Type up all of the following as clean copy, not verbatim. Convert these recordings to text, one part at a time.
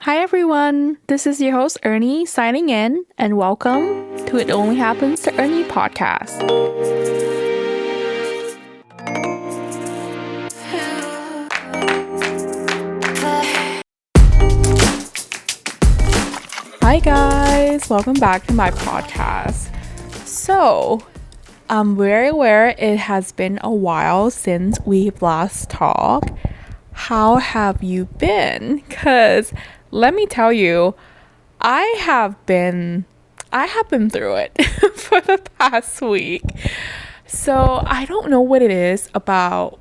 Hi everyone, this is your host Ernie signing in, and welcome to It Only Happens to Ernie podcast. Hi guys, welcome back to my podcast. So, I'm very aware it has been a while since we've last talked. How have you been? Because let me tell you, I have been through it for the past week. So I don't know what it is about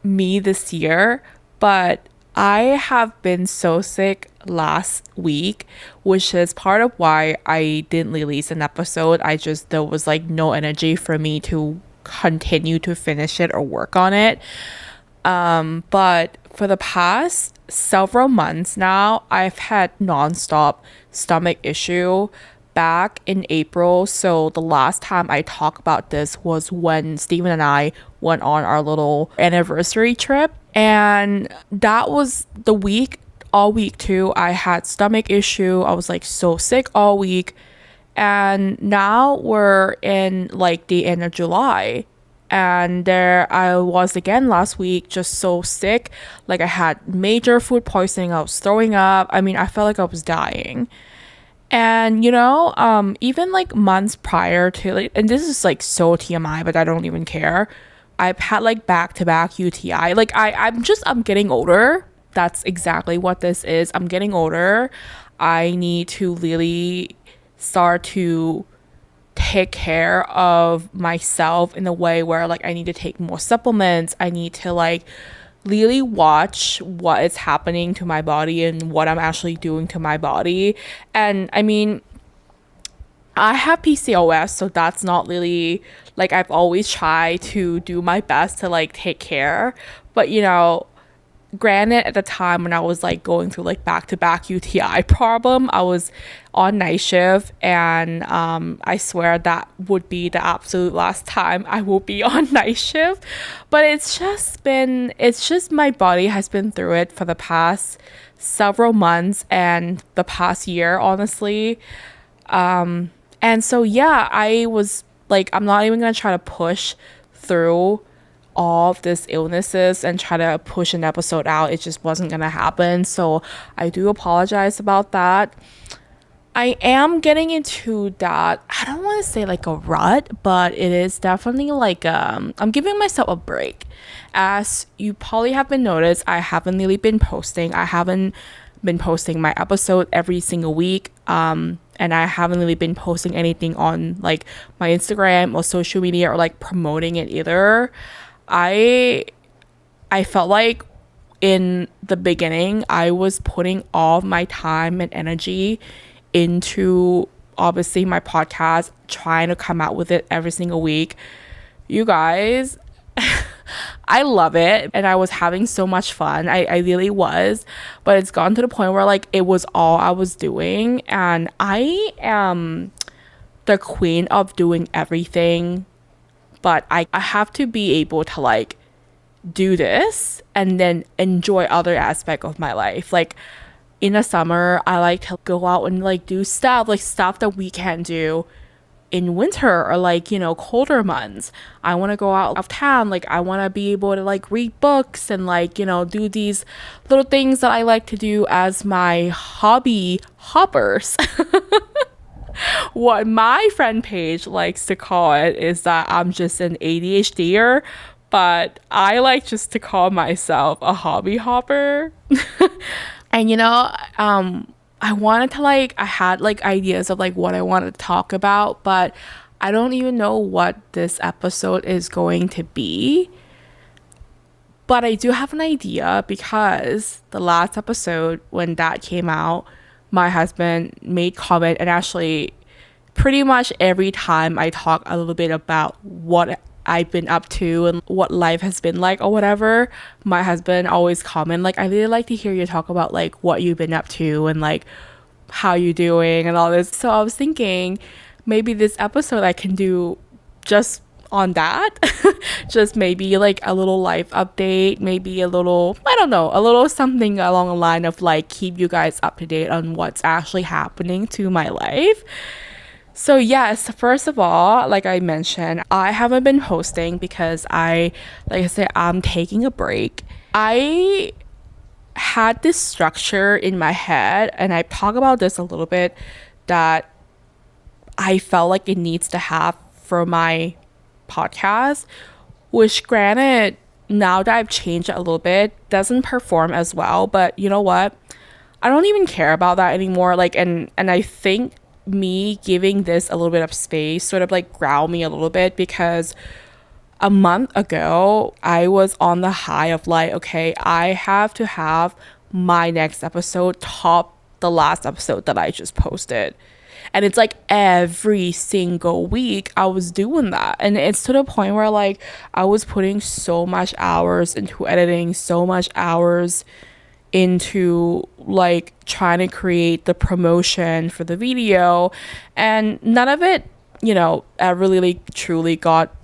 me this year, but I have been so sick last week, which is part of why I didn't release an episode. There was like no energy for me to continue to finish it or work on it. But for the past several months now, I've had nonstop stomach issue back in April. So the last time I talked about this was when Steven and I went on our little anniversary trip. And that was the week, all week too. I had stomach issue. I was like so sick all week. And now we're in like the end of July, and there I was again last week, just so sick. Like I had major food poisoning. I was throwing up. I mean, I felt like I was dying. And even like months prior to, like, and this is like so TMI, but I don't even care, I've had like back-to-back UTI. Like I'm getting older. That's exactly what this is. I'm getting older. I need to really start to take care of myself in a way where like I need to take more supplements. I need to like really watch what is happening to my body and what I'm actually doing to my body. And I mean, I have PCOS, so that's not really like, I've always tried to do my best to like take care. But granted, at the time when I was like going through like back-to-back UTI problem, I was on night shift, and I swear that would be the absolute last time I will be on night shift. But it's just my body has been through it for the past several months and the past year, honestly. And so yeah, I was like, I'm not even gonna try to push through all of these illnesses and try to push an episode out. It just wasn't gonna happen. So I do apologize about that. I am getting into that, I don't want to say like a rut, but it is definitely like I'm giving myself a break. As you probably have been noticed, I haven't really been posting. I haven't been posting my episode every single week. And I haven't really been posting anything on like my Instagram or social media or like promoting it either. I I felt like in the beginning I was putting all of my time and energy into obviously my podcast, trying to come out with it every single week. You guys, I love it, and I was having so much fun. I really was. But it's gone to the point where like it was all I was doing, and I am the queen of doing everything, but I have to be able to like do this and then enjoy other aspect of my life. Like in the summer, I like to go out and like do stuff that we can't do in winter or like colder months. I want to go out of town. Like I want to be able to like read books and like do these little things that I like to do as my hobby hoppers. What my friend page likes to call it is that I'm just an ADHDer, but I like just to call myself a hobby hopper. And I wanted to like, I had like ideas of like what I wanted to talk about, but I don't even know what this episode is going to be. But I do have an idea, because the last episode when that came out, my husband made comment, and actually pretty much every time I talk a little bit about what I've been up to and what life has been like or whatever, my husband always comment like, I really like to hear you talk about like what you've been up to and like how you doing and all this. So I was thinking maybe this episode I can do just on that. Just maybe like a little life update, maybe a little, I don't know, a little something along the line of like keep you guys up to date on what's actually happening to my life. So yes, first of all, like I mentioned, I haven't been posting because like I said, I'm taking a break. I had this structure in my head, and I talk about this a little bit, that I felt like it needs to have for my podcast, which granted, now that I've changed it a little bit, doesn't perform as well. But you know what? I don't even care about that anymore. Like, and I think me giving this a little bit of space sort of like ground me a little bit, because a month ago I was on the high of like, okay, I have to have my next episode top the last episode that I just posted. And it's like every single week I was doing that. And it's to the point where like I was putting so much hours into editing, so much hours into like trying to create the promotion for the video, and none of it, ever really truly got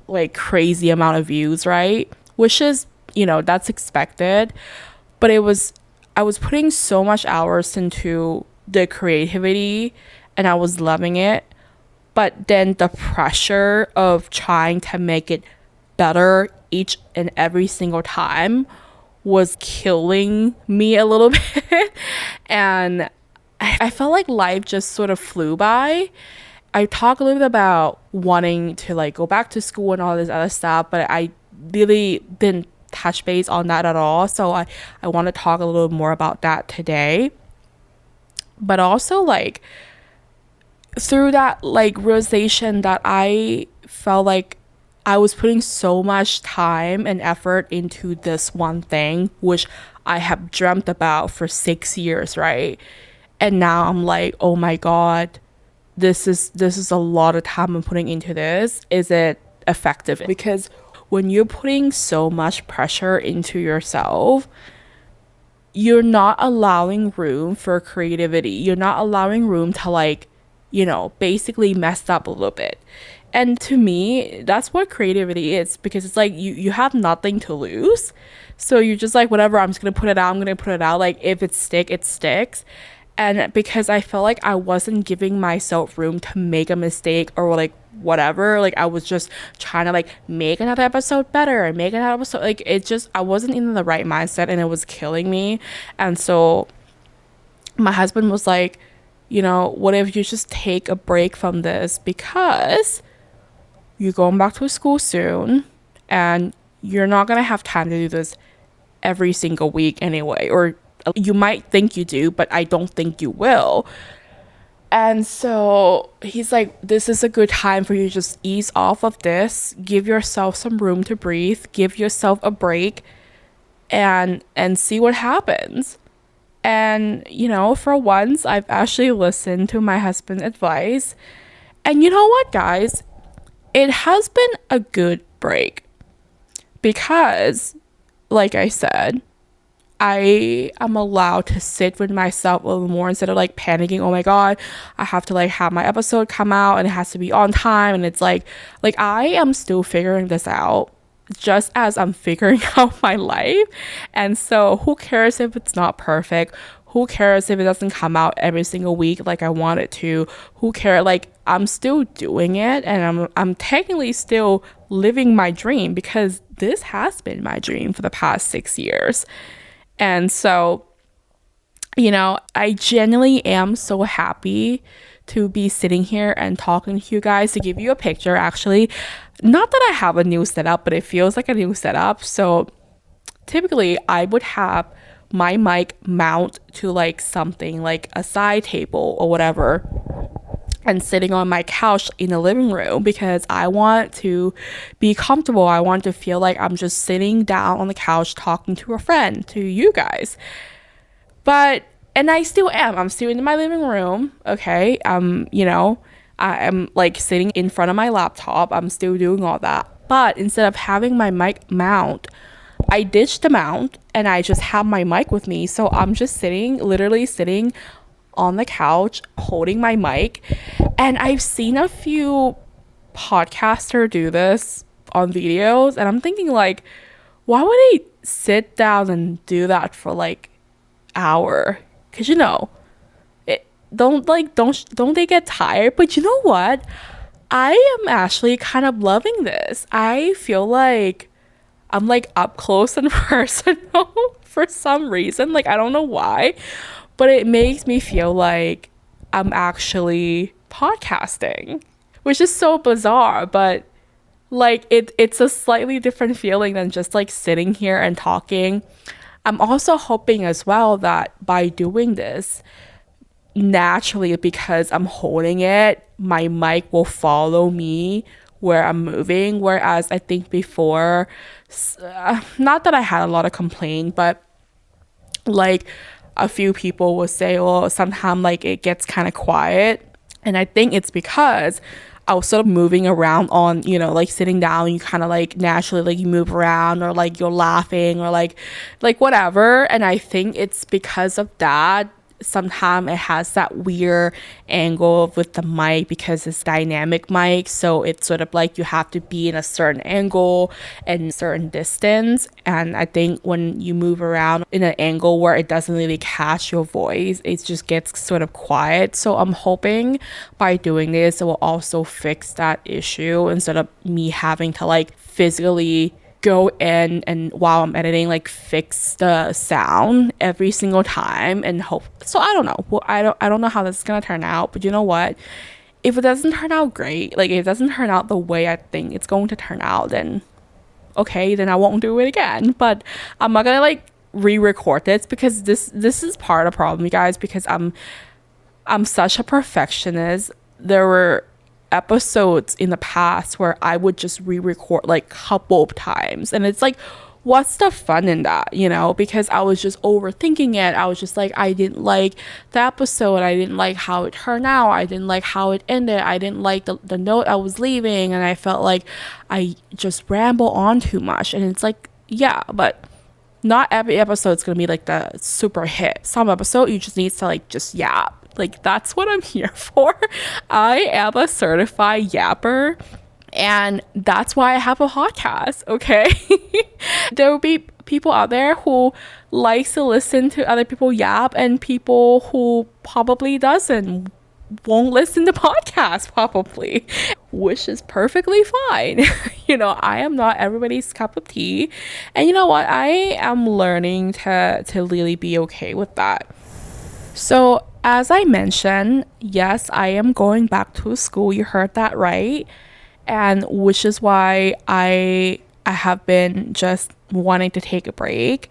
like crazy amount of views, right? Which is, that's expected. But I was putting so much hours into the creativity, and I was loving it. But then the pressure of trying to make it better each and every single time was killing me a little bit. And I felt like life just sort of flew by. I talk a little bit about wanting to like go back to school and all this other stuff, but I really didn't touch base on that at all. So I want to talk a little more about that today. But also like through that like realization that I felt like I was putting so much time and effort into this one thing, which I have dreamt about for 6 years, right? And now I'm like, oh my God, this is a lot of time I'm putting into this. Is it effective? Because when you're putting so much pressure into yourself, you're not allowing room for creativity. You're not allowing room to like, basically mess up a little bit. And to me, that's what creativity is, because it's like you have nothing to lose. So you're just like, whatever, I'm just going to put it out. I'm going to put it out. Like if it sticks. And because I felt like I wasn't giving myself room to make a mistake or like whatever, like I was just trying to like make another episode better and make another episode. Like I wasn't in the right mindset, and it was killing me. And so my husband was like, what if you just take a break from this, because you're going back to school soon and you're not going to have time to do this every single week anyway, or you might think you do, but I don't think you will. And so he's like, this is a good time for you to just ease off of this, give yourself some room to breathe, give yourself a break, and see what happens. And for once I've actually listened to my husband's advice, and you know what, guys, it has been a good break, because like I said, I am allowed to sit with myself a little more instead of like panicking. Oh my God, I have to like have my episode come out and it has to be on time. And it's like I am still figuring this out, just as I'm figuring out my life. And so who cares if it's not perfect? Who cares if it doesn't come out every single week like I want it to? Who cares? Like I'm still doing it, and I'm technically still living my dream, because this has been my dream for the past 6 years. And so, I genuinely am so happy to be sitting here and talking to you guys. To give you a picture, actually, not that I have a new setup, but it feels like a new setup. So typically I would have my mic mount to like something like a side table or whatever, and sitting on my couch in the living room, because I want to be comfortable. I want to feel like I'm just sitting down on the couch talking to a friend, to you guys. And I still am. I'm still in my living room, okay? I'm like sitting in front of my laptop. I'm still doing all that. But instead of having my mic mount, I ditched the mount and I just have my mic with me. So I'm just literally sitting on the couch holding my mic. And I've seen a few podcaster do this on videos, and I'm thinking like, why would they sit down and do that for like hour? Because it don't they get tired? But you know what? I am actually kind of loving this. I feel like I'm like up close and personal for some reason. Like I don't know why, but it makes me feel like I'm actually podcasting, which is so bizarre, but like it's a slightly different feeling than just like sitting here and talking. I'm also hoping as well that by doing this, naturally, because I'm holding it, my mic will follow me where I'm moving. Whereas I think before, not that I had a lot of complaint, but like a few people will say, well, sometimes like it gets kind of quiet. And I think it's because I was sort of moving around on, like sitting down, you kind of like naturally like you move around, or like you're laughing, or like whatever. And I think it's because of that. Sometimes it has that weird angle with the mic because it's dynamic mic, so it's sort of like you have to be in a certain angle and certain distance. And I think when you move around in an angle where it doesn't really catch your voice, it just gets sort of quiet. So I'm hoping by doing this, it will also fix that issue, instead of me having to like physically go in and while I'm editing, like fix the sound every single time and hope. So I don't know. Well, I don't know how this is gonna turn out, but you know what? If it doesn't turn out great, like if it doesn't turn out the way I think it's going to turn out, then okay, then I won't do it again. But I'm not gonna like re-record this, because this is part of the problem, you guys, because I'm such a perfectionist. There were episodes in the past where I would just re-record like couple of times, and it's like, what's the fun in that, because I was just overthinking it. I was just like, I didn't like the episode, I didn't like how it turned out, I didn't like how it ended, I didn't like the note I was leaving, and I felt like I just ramble on too much. And it's like, yeah, but not every episode is gonna be like the super hit. Some episode you just need to like just yap. Like that's what I'm here for. I am a certified yapper, and that's why I have a podcast, okay? There will be people out there who likes to listen to other people yap, and people who probably doesn't, won't listen to podcasts probably, which is perfectly fine. I am not everybody's cup of tea, and you know what, I am learning to really be okay with that. So as I mentioned, yes, I am going back to school. You heard that right. And which is why I have been just wanting to take a break.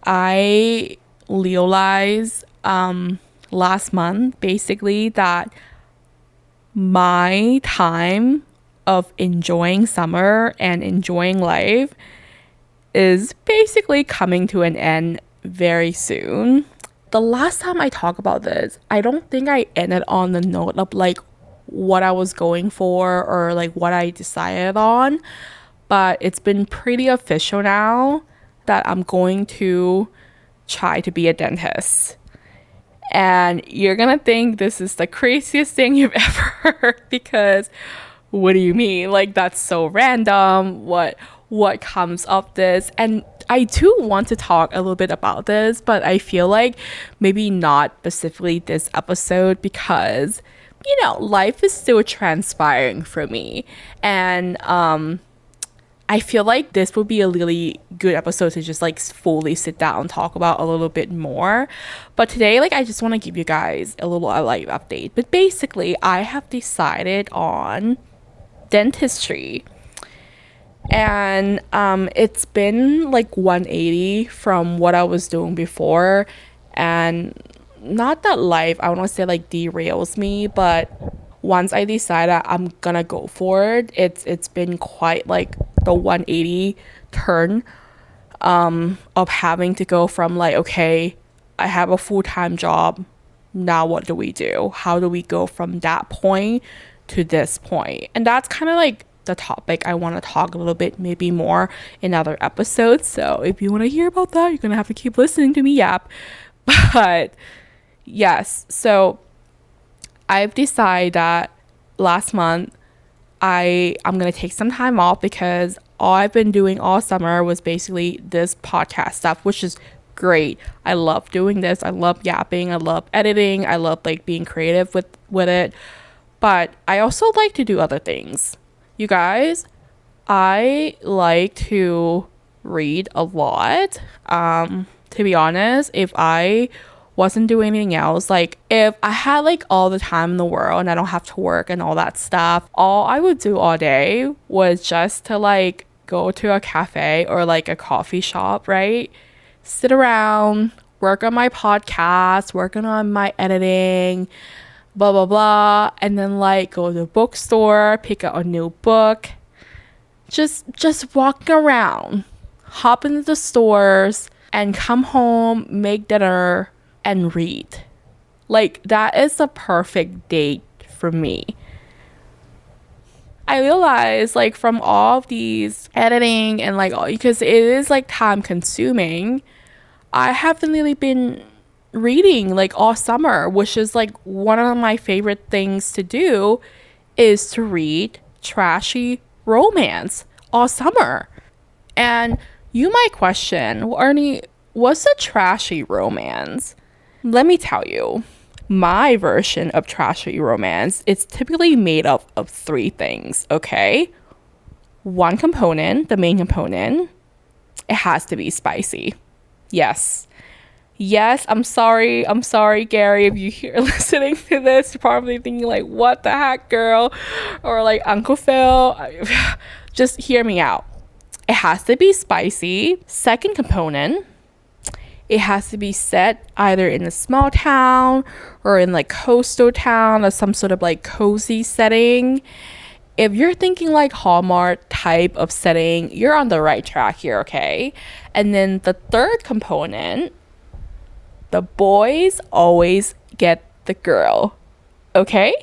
I realized last month basically that my time of enjoying summer and enjoying life is basically coming to an end very soon. The last time I talked about this, I don't think I ended on the note of like what I was going for or like what I decided on, but it's been pretty official now that I'm going to try to be a dentist. And you're gonna think this is the craziest thing you've ever heard, because what do you mean? Like, that's so random. What comes of this? And I do want to talk a little bit about this, but I feel like maybe not specifically this episode, because life is still transpiring for me. And I feel like this would be a really good episode to just like fully sit down and talk about a little bit more. But today, like, I just want to give you guys a little life update. But basically, I have decided on dentistry. And it's been like 180 from what I was doing before. And not that life, I want to say, like, derails me, but once I decide that I'm gonna go for it, it's been quite like the 180 turn of having to go from like, okay, I have a full-time job, now what do we do? How do we go from that point to this point? And that's kind of like the topic I want to talk a little bit maybe more in other episodes. So if you want to hear about that, you're gonna have to keep listening to me yap. But yes, so I've decided that last month I'm gonna take some time off because all I've been doing all summer was basically this podcast stuff, which is great. I love doing this. I love yapping. I love editing. I love like being creative with it. But I also like to do other things. You guys, I like to read a lot. To be honest, if I wasn't doing anything else, like if I had like all the time in the world and I don't have to work and all that stuff, all I would do all day was just to like go to a cafe or like a coffee shop, right? Sit around, work on my podcast, working on my editing, blah blah blah, and then like go to the bookstore, pick up a new book, just walking around, hop into the stores and come home, make dinner and read. Like that is the perfect date for me. I realize like from all of these editing and like all, because it is like time consuming, I haven't really been reading like all summer, which is like one of my favorite things to do is to read trashy romance all summer. And you might question, well, Ernie, what's a trashy romance? Let me tell you, my version of trashy romance is typically made up of three things, okay? One component, the main component, it has to be spicy. Yes. Yes, I'm sorry, Gary, if you're here listening to this, you're probably thinking like, what the heck, girl? Or like, Uncle Phil, just hear me out. It has to be spicy. Second component, it has to be set either in a small town or in like coastal town or some sort of like cozy setting. If you're thinking like Hallmark type of setting, you're on the right track here, okay? And then the third component, the boys always get the girl, okay?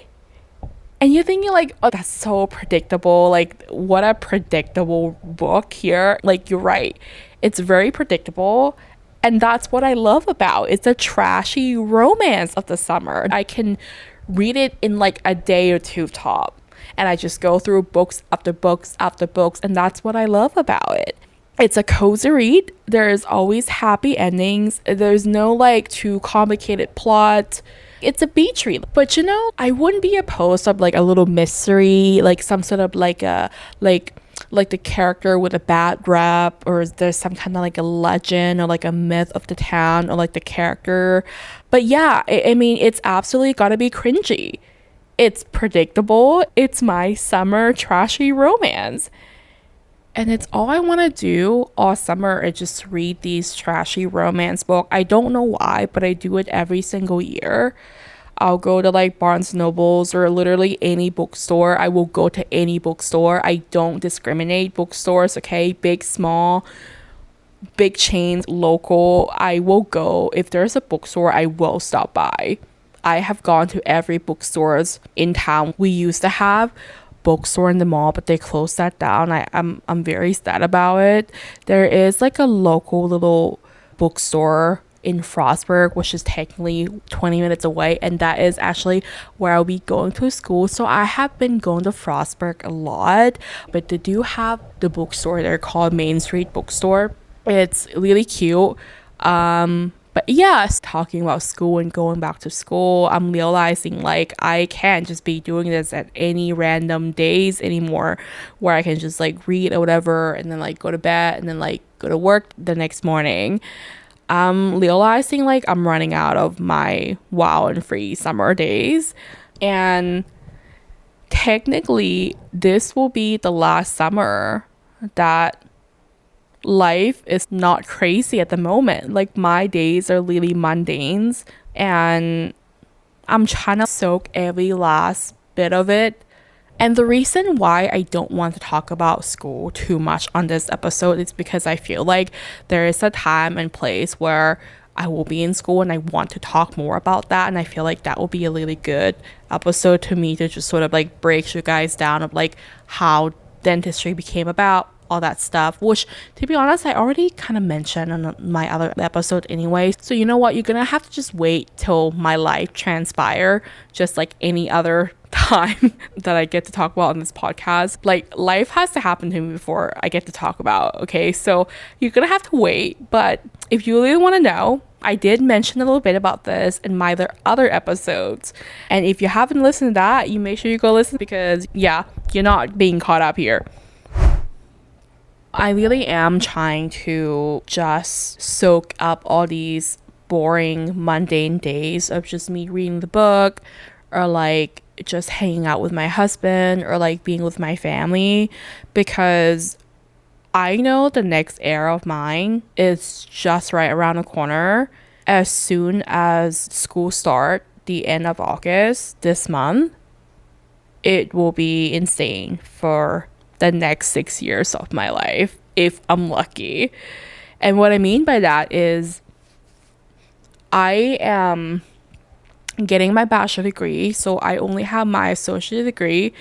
And you're thinking like, oh, that's so predictable. Like, what a predictable book here. Like, you're right. It's very predictable. And that's what I love about it. It's a trashy romance of the summer. I can read it in like a day or two top. And I just go through books after books after books. And that's what I love about it. It's a cozy read. There's always happy endings. There's no like too complicated plot. It's a beach read. But you know, I wouldn't be opposed to like a little mystery, like some sort of like a like the character with a bad rap, or there's some kind of like a legend or like a myth of the town or like the character. But yeah, I mean, it's absolutely gotta be cringy. It's predictable. It's my summer trashy romance. And it's all I want to do all summer is just read these trashy romance books. I don't know why, but I do it every single year. I'll go to like Barnes Nobles or literally any bookstore. I will go to any bookstore. I don't discriminate bookstores, okay? Big, small, big chains, local. I will go. If there's a bookstore, I will stop by. I have gone to every bookstores in town. We used to have bookstore in the mall, but they closed that down. I'm very sad about it. There is like a local little bookstore in Frostburg, which is technically 20 minutes away, and that is actually where I'll be going to school. So I have been going to Frostburg a lot, but they do have the bookstore there called Main Street Bookstore. It's really cute. But yes, talking about school and going back to school, I'm realizing like I can't just be doing this at any random days anymore, where I can just like read or whatever and then like go to bed and then like go to work the next morning. I'm realizing like I'm running out of my wild and free summer days, and technically this will be the last summer that life is not crazy at the moment. Like my days are really mundanes, and I'm trying to soak every last bit of it. And the reason why I don't want to talk about school too much on this episode is because I feel like there is a time and place where I will be in school and I want to talk more about that. And I feel like that will be a really good episode to me to just sort of like break you guys down of like how dentistry became about, all that stuff, which to be honest I already kind of mentioned on my other episode anyway. So you know what, you're gonna have to just wait till my life transpire, just like any other time that I get to talk about on this podcast. Like, life has to happen to me before I get to talk about, okay? So you're gonna have to wait, but if you really want to know, I did mention a little bit about this in my other episodes. And if you haven't listened to that, you make sure you go listen, because yeah, you're not being caught up here. I really am trying to just soak up all these boring, mundane days of just me reading the book, or like just hanging out with my husband, or like being with my family, because I know the next era of mine is just right around the corner. As soon as school start, the end of August this month, it will be insane for the next 6 years of my life if I'm lucky. And what I mean by that is I am getting my bachelor degree, so I only have my associate degree.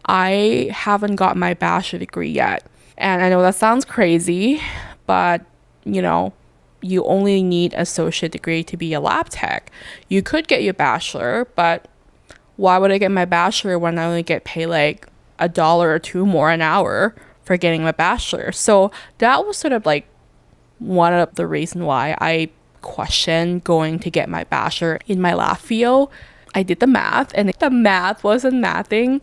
I haven't got my bachelor degree yet. And I know that sounds crazy, but you know, you only need associate degree to be a lab tech. You could get your bachelor, but why would I get my bachelor when I only get paid like $1 or $2 more an hour for getting my bachelor? So that was sort of like one of the reasons why I questioned going to get my bachelor in my lab field. I did the math, and the math wasn't mathing.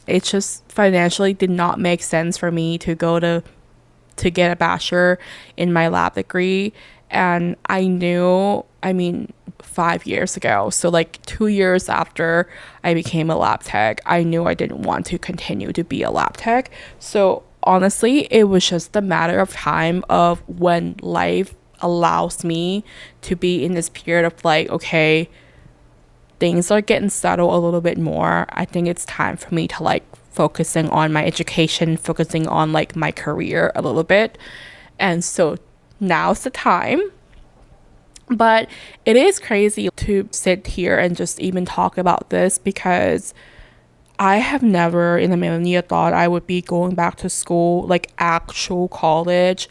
It just financially did not make sense for me to go to get a bachelor in my lab degree. And I knew, 5 years ago, so like 2 years after I became a lab tech, I knew I didn't want to continue to be a lab tech. So honestly, it was just a matter of time of when life allows me to be in this period of like, okay, things are getting settled a little bit more. I think it's time for me to like focusing on my education, focusing on like my career a little bit. And so now's the time. But it is crazy to sit here and just even talk about this, because I have never in a million years thought I would be going back to school, like actual college,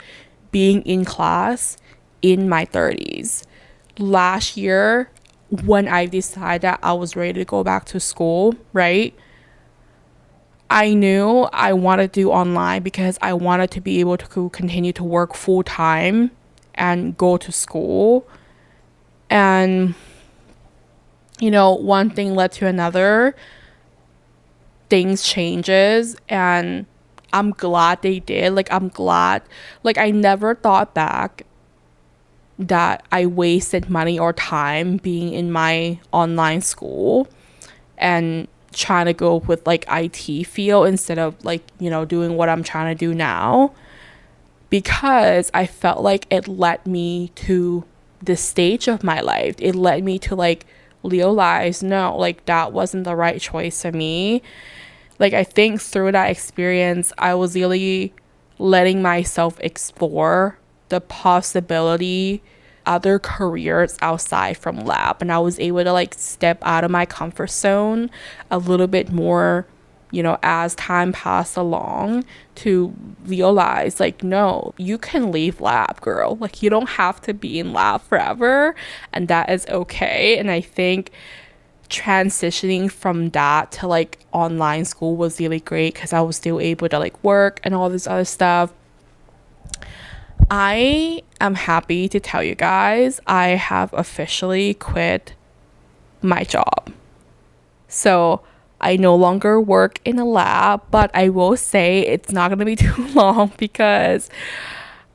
being in class in my 30s. Last year, when I decided that I was ready to go back to school, right? I knew I wanted to do online because I wanted to be able to continue to work full time and go to school. And, one thing led to another. Things changes, and I'm glad they did. Like, I'm glad. Like, I never thought back that I wasted money or time being in my online school and trying to go with like IT field instead of like, doing what I'm trying to do now, because I felt like it led me to this stage of my life. It led me to like realize, no, like that wasn't the right choice for me. Like, I think through that experience, I was really letting myself explore the possibility other careers outside from lab, and I was able to like step out of my comfort zone a little bit more, as time passed along, to realize like, no, you can leave lab, girl. Like, you don't have to be in lab forever, and that is okay. And I think transitioning from that to like online school was really great, because I was still able to like work and all this other stuff. I am happy to tell you guys I have officially quit my job. So I no longer work in a lab, but I will say it's not going to be too long, because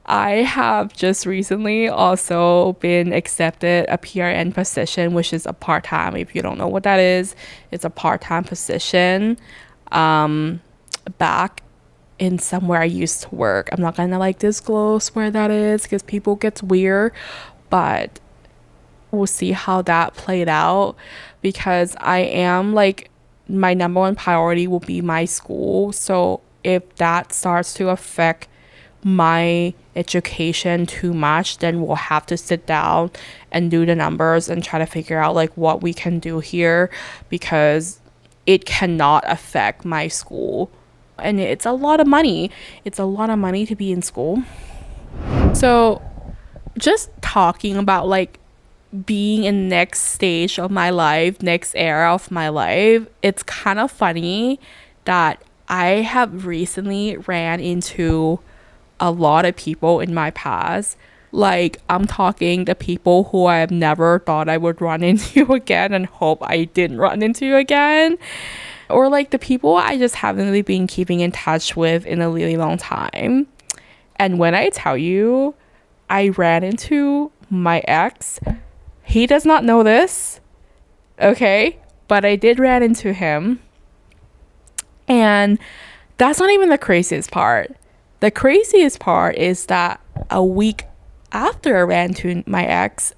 I have just recently also been accepted a PRN position, which is a part-time. If you don't know what that is, it's a part-time position back in somewhere I used to work. I'm not gonna like disclose where that is, because people gets weird, but we'll see how that played out, because I am like, my number one priority will be my school. So if that starts to affect my education too much, then we'll have to sit down and do the numbers and try to figure out like what we can do here, because it cannot affect my school. And it's a lot of money. It's a lot of money to be in school. So just talking about like being in next stage of my life, next era of my life, it's kind of funny that I have recently ran into a lot of people in my past. Like, I'm talking the people who I have never thought I would run into again and hope I didn't run into again. Or like the people I just haven't really been keeping in touch with in a really long time. And when I tell you I ran into my ex, he does not know this, okay? But I did ran into him. And that's not even the craziest part. The craziest part is that a week after I ran into my ex,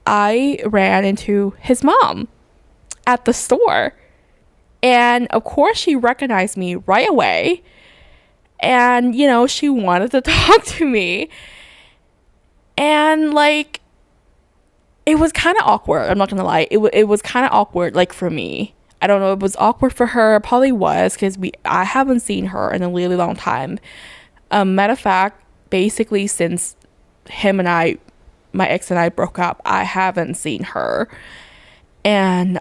I ran into his mom at the store. And of course, she recognized me right away. And, you know, she wanted to talk to me. And, like, it was kind of awkward. I'm not going to lie. It was kind of awkward, like, for me. I don't know. It was awkward for her. It probably was because I haven't seen her in a really long time. Matter of fact, basically, since my ex and I broke up, I haven't seen her. And,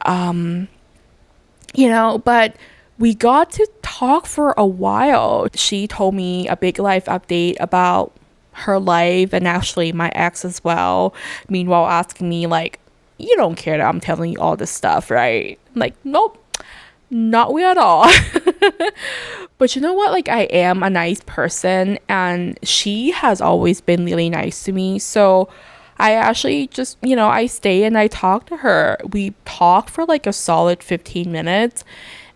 you know, but we got to talk for a while. She told me a big life update about her life and actually my ex as well. Meanwhile, asking me, like, you don't care that I'm telling you all this stuff, right? I'm like, nope, not we at all. But you know what? Like, I am a nice person and she has always been really nice to me. So I actually just, you know, I stay and I talk to her. We talked for like a solid 15 minutes.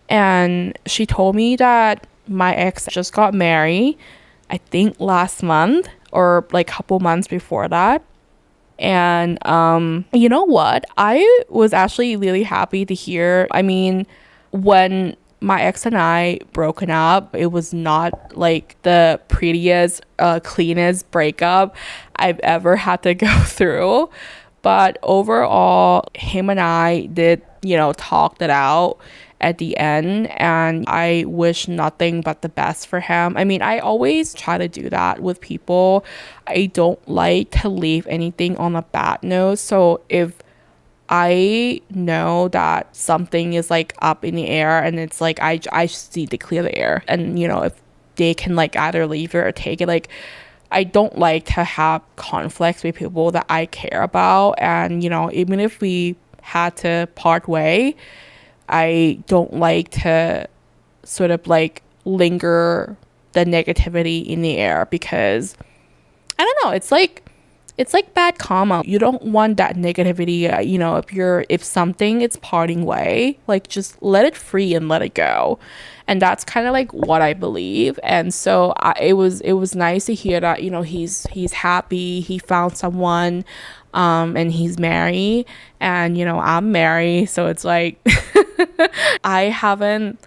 And she told me that my ex just got married, I think last month or like a couple months before that. And you know what? I was actually really happy to hear. I mean, when my ex and I broken up, it was not like the prettiest, cleanest breakup I've ever had to go through. But overall, him and I did, you know, talked it out at the end, and I wish nothing but the best for him. I mean, I always try to do that with people. I don't like to leave anything on a bad note. So if I know that something is like up in the air and it's like I just need to clear the air, and you know, if they can like either leave it or take it, like I don't like to have conflicts with people that I care about. And you know, even if we had to part way, I don't like to sort of like linger the negativity in the air, because I don't know, it's like bad karma. You don't want that negativity. You know, if something is parting way, like just let it free and let it go. And that's kind of like what I believe. And so it was nice to hear that, you know, he's happy, he found someone, and he's married, and you know, I'm married, so it's like I haven't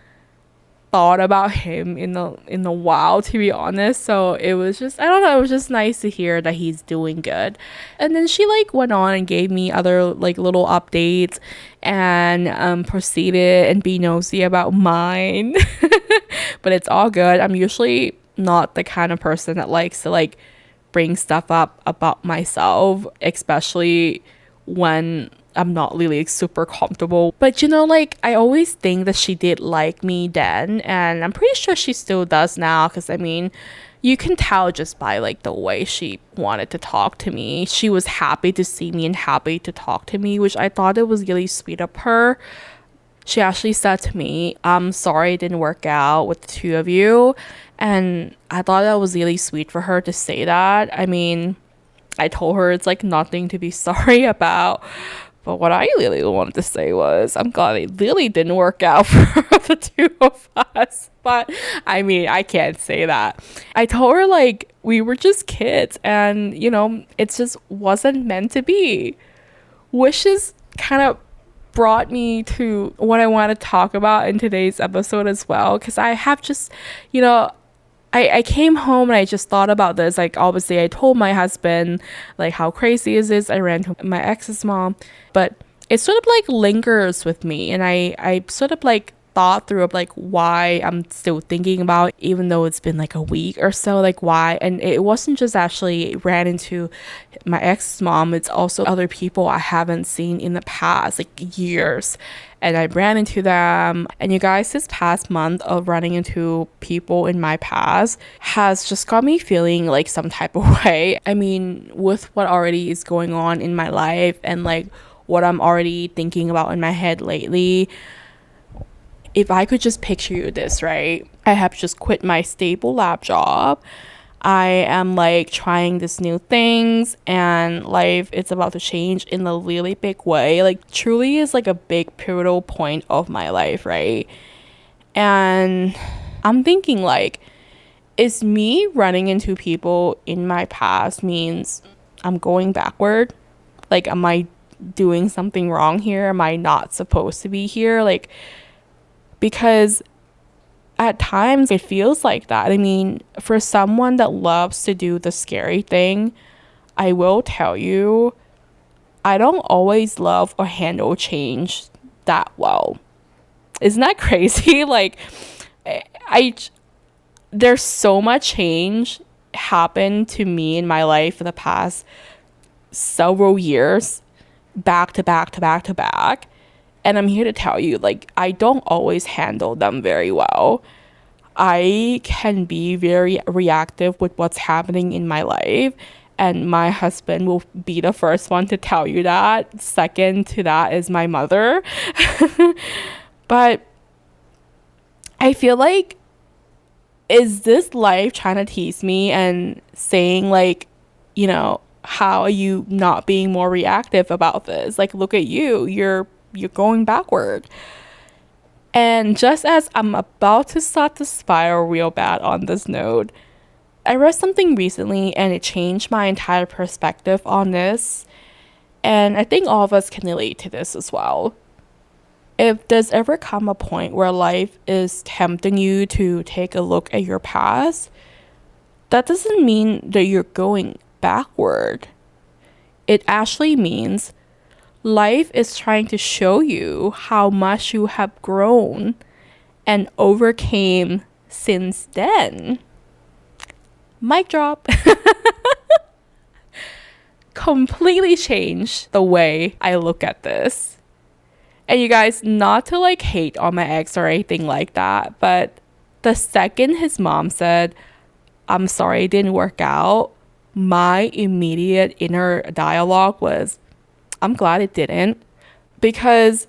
thought about him in a while, to be honest. So it was just, I don't know, it was just nice to hear that he's doing good. And then she like went on and gave me other like little updates, and proceeded and be nosy about mine. But it's all good. I'm usually not the kind of person that likes to like bring stuff up about myself, especially when I'm not really super comfortable. But you know, like I always think that she did like me then, and I'm pretty sure she still does now, because I mean, you can tell just by like the way she wanted to talk to me. She was happy to see me and happy to talk to me, which I thought it was really sweet of her. She actually said to me, I'm sorry it didn't work out with the two of you. And I thought that was really sweet for her to say that. I mean, I told her it's like nothing to be sorry about. But what I really wanted to say was, I'm glad it really didn't work out for the two of us. But I mean, I can't say that. I told her like we were just kids, and you know, it just wasn't meant to be. Which is kind of brought me to what I want to talk about in today's episode as well, because I have just, you know, I came home and I just thought about this. Like, obviously I told my husband like how crazy is this. I ran to my ex's mom, but it sort of like lingers with me, and I sort of like thought through of like why I'm still thinking about, even though it's been like a week or so, like why. And it wasn't just actually ran into my ex mom, it's also other people I haven't seen in the past like years, and I ran into them. And you guys, this past month of running into people in my past has just got me feeling like some type of way. I mean, with what already is going on in my life and like what I'm already thinking about in my head lately, if I could just picture you this, right? I have just quit my stable lab job. I am like trying this new things, and life is about to change in a really big way. Like truly is like a big pivotal point of my life, right? And I'm thinking like, is me running into people in my past means I'm going backward? Like, am I doing something wrong here? Am I not supposed to be here? Like, because at times it feels like that. I mean, for someone that loves to do the scary thing, I will tell you, I don't always love or handle change that well. Isn't that crazy? Like, I there's so much change happened to me in my life for the past several years, back to back to back to back. And I'm here to tell you, like, I don't always handle them very well. I can be very reactive with what's happening in my life. And my husband will be the first one to tell you that. Second to that is my mother. But I feel like, is this life trying to tease me and saying, like, you know, how are you not being more reactive about this? Like, look at you. You're going backward. And just as I'm about to start to spiral real bad on this note, I read something recently and it changed my entire perspective on this. And I think all of us can relate to this as well. If there's ever come a point where life is tempting you to take a look at your past, that doesn't mean that you're going backward. It actually means life is trying to show you how much you have grown and overcame since then. Mic drop. Completely changed the way I look at this. And you guys, not to like hate on my ex or anything like that, but the second his mom said, I'm sorry it didn't work out, my immediate inner dialogue was, I'm glad it didn't. Because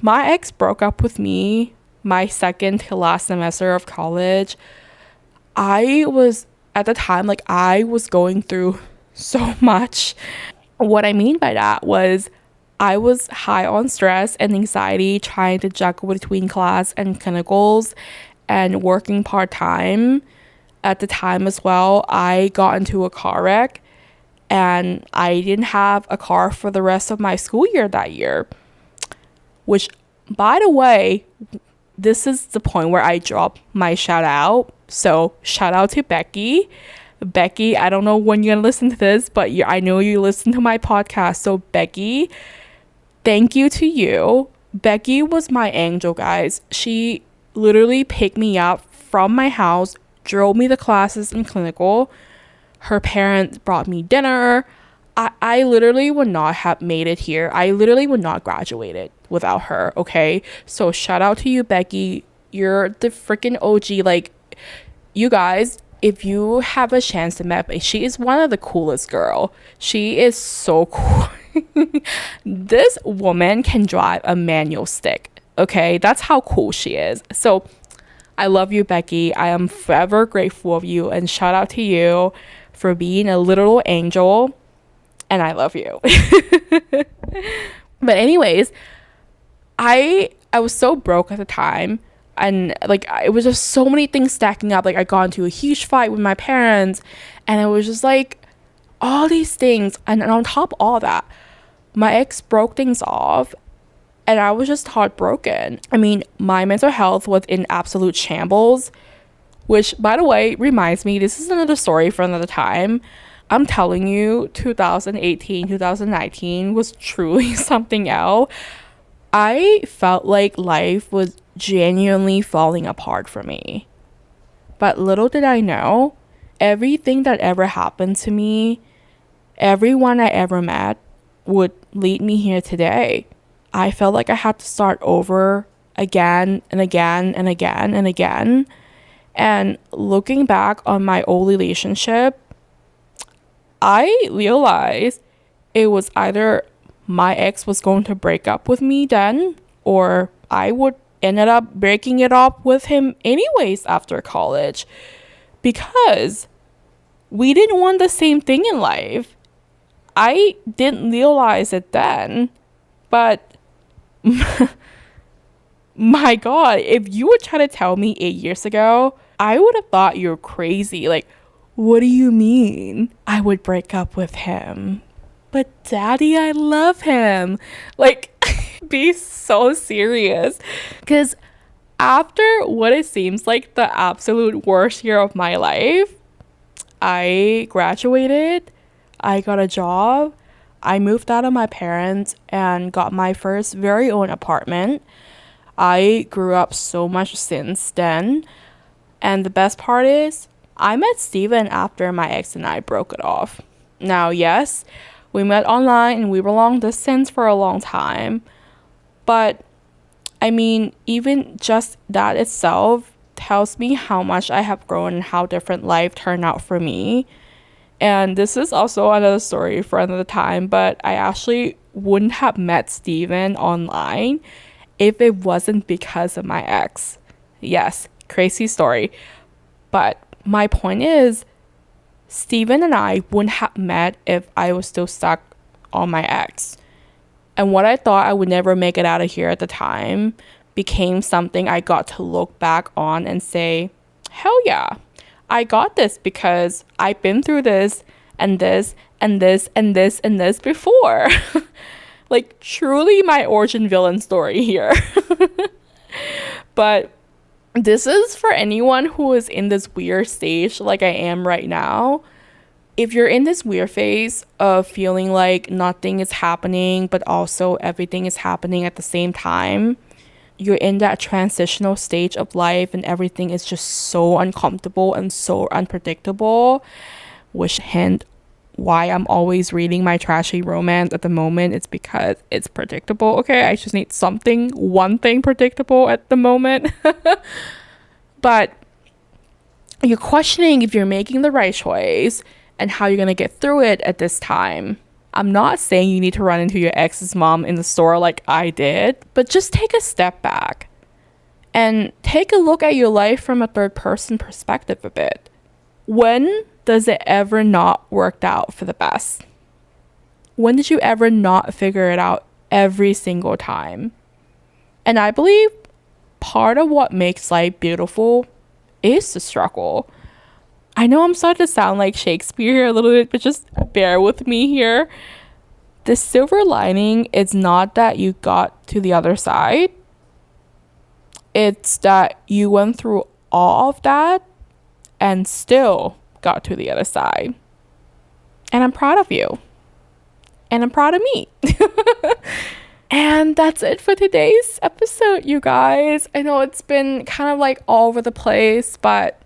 my ex broke up with me my second to last semester of college. I was, at the time, like, I was going through so much. What I mean by that was I was high on stress and anxiety, trying to juggle between class and clinicals and working part-time. At the time as well, I got into a car wreck and I didn't have a car for the rest of my school year that year. Which, by the way, this is the point where I drop my shout out. So shout out to Becky. Becky, I don't know when you're gonna listen to this, but I know you listen to my podcast. So Becky, thank you to you. Becky was my angel, guys. She literally picked me up from my house, drove me to classes in clinical. Her parents brought me dinner. I literally would not have made it here. I literally would not graduated without her, okay? So shout out to you, Becky. You're the freaking OG. Like, you guys, if you have a chance to meet me, she is one of the coolest girl. She is so cool. This woman can drive a manual stick, okay? That's how cool she is. So I love you, Becky. I am forever grateful of you, and shout out to you for being a little angel, and I love you. But anyways, I was so broke at the time, and like it was just so many things stacking up. Like, I got into a huge fight with my parents, and it was just like all these things, and on top of all that, my ex broke things off, and I was just heartbroken. I mean, my mental health was in absolute shambles, which, by the way, reminds me, this is another story for another time. I'm telling you, 2018, 2019 was truly something else. I felt like life was genuinely falling apart for me. But little did I know, everything that ever happened to me, everyone I ever met, would lead me here today. I felt like I had to start over again and again and again and again. And looking back on my old relationship, I realized it was either my ex was going to break up with me then, or I would ended up breaking it up with him anyways after college, because we didn't want the same thing in life. I didn't realize it then, but my God, if you would try to tell me 8 years ago, I would have thought you're crazy. Like, what do you mean I would break up with him? But daddy, I love him. Like, be so serious. Because after what it seems like the absolute worst year of my life, I graduated, I got a job, I moved out of my parents and got my first very own apartment. I grew up so much since then. And the best part is, I met Steven after my ex and I broke it off. Now, yes, we met online and we were long distance for a long time. But, I mean, even just that itself tells me how much I have grown and how different life turned out for me. And this is also another story for another time, but I actually wouldn't have met Steven online if it wasn't because of my ex. Yes, crazy story. But my point is, Steven and I wouldn't have met if I was still stuck on my ex. And what I thought I would never make it out of here at the time became something I got to look back on and say, hell yeah, I got this because I've been through this and this and this and this and this before. Like, truly my origin villain story here. But this is for anyone who is in this weird stage like I am right now. If you're in this weird phase of feeling like nothing is happening, but also everything is happening at the same time, you're in that transitional stage of life and everything is just so uncomfortable and so unpredictable, which hint why I'm always reading my trashy romance at the moment. It's because it's predictable. Okay, I just need one thing predictable at the moment. But you're questioning if you're making the right choice and how you're gonna get through it at this time. I'm not saying you need to run into your ex's mom in the store like I did, but just take a step back and take a look at your life from a third person perspective a bit. When does it ever not work out for the best? When did you ever not figure it out every single time? And I believe part of what makes life beautiful is the struggle. I know I'm starting to sound like Shakespeare a little bit, but just bear with me here. The silver lining is not that you got to the other side. It's that you went through all of that and still got to the other side. And I'm proud of you. And I'm proud of me. And that's it for today's episode, you guys. I know it's been kind of like all over the place, but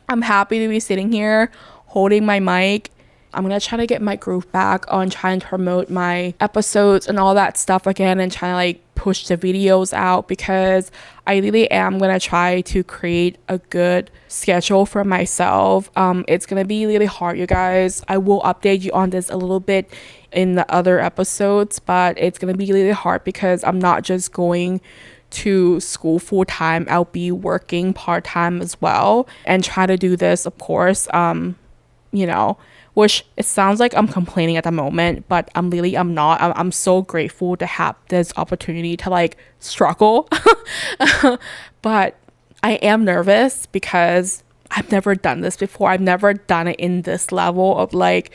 I'm happy to be sitting here holding my mic. I'm going to try to get my groove back on trying to promote my episodes and all that stuff again and trying to like push the videos out, because I really am going to try to create a good schedule for myself. It's going to be really hard, you guys. I will update you on this a little bit in the other episodes, but it's going to be really hard because I'm not just going to school full time. I'll be working part time as well and try to do this, of course, which it sounds like I'm complaining at the moment, but I'm not. I'm so grateful to have this opportunity to like struggle. But I am nervous because I've never done this before. I've never done it in this level of like,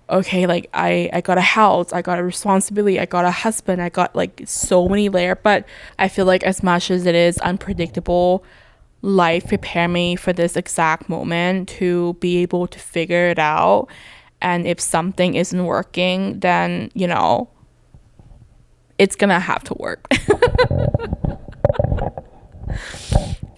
okay, like I got a house, I got a responsibility, I got a husband, I got like so many layers. But I feel like as much as it is unpredictable, life prepared me for this exact moment to be able to figure it out. And if something isn't working, then it's gonna have to work.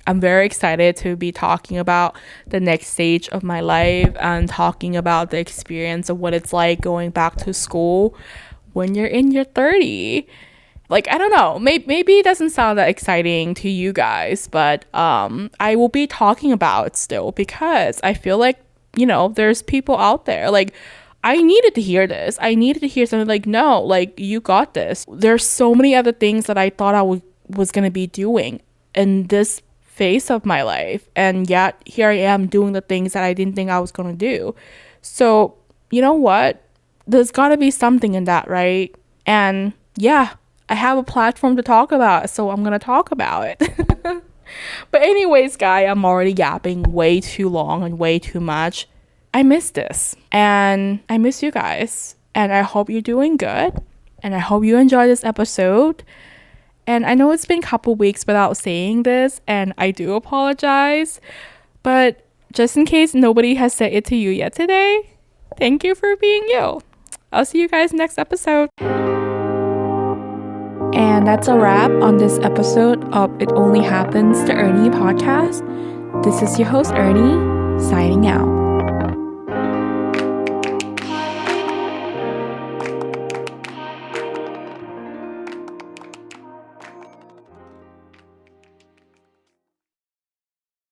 I'm very excited to be talking about the next stage of my life and talking about the experience of what it's like going back to school when you're in your 30. Like, I don't know, maybe it doesn't sound that exciting to you guys, but I will be talking about it still because I feel like, there's people out there. Like, I needed to hear this. I needed to hear something like, no, like, you got this. There's so many other things that I thought was going to be doing in this phase of my life. And yet, here I am doing the things that I didn't think I was going to do. So, you know what? There's got to be something in that, right? And yeah, I have a platform to talk about, so I'm going to talk about it. But anyways, guy, I'm already yapping way too long and way too much. I miss this and I miss you guys, and I hope you're doing good, and I hope you enjoy this episode. And I know it's been a couple weeks without saying this, and I do apologize, but just in case nobody has said it to you yet today, thank you for being you. I'll see you guys next episode. And that's a wrap on this episode of It Only Happens to Ernie podcast. This is your host, Ernie, signing out.